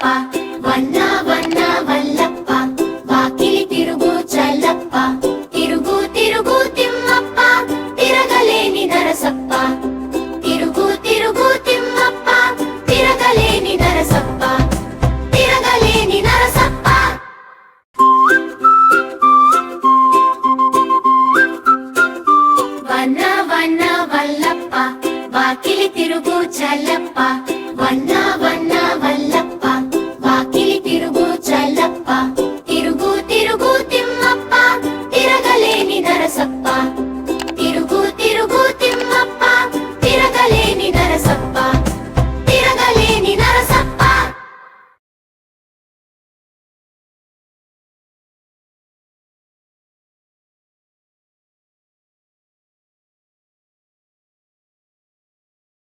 వన్న వన్న వల్లప్ప వాకిలి తిరుగు చల్లప్ప తిరుగు తిరుగు తిమ్మప్ప తిరగలేని నరసప్ప తిరుగు తిరుగు తిమ్మప్ప తిరగలేని నరసప్ప తిరగలేని నరసప్ప వన్న వన్న వల్లప్ప వాకిలి తిరుగు చల్లప్ప వన్న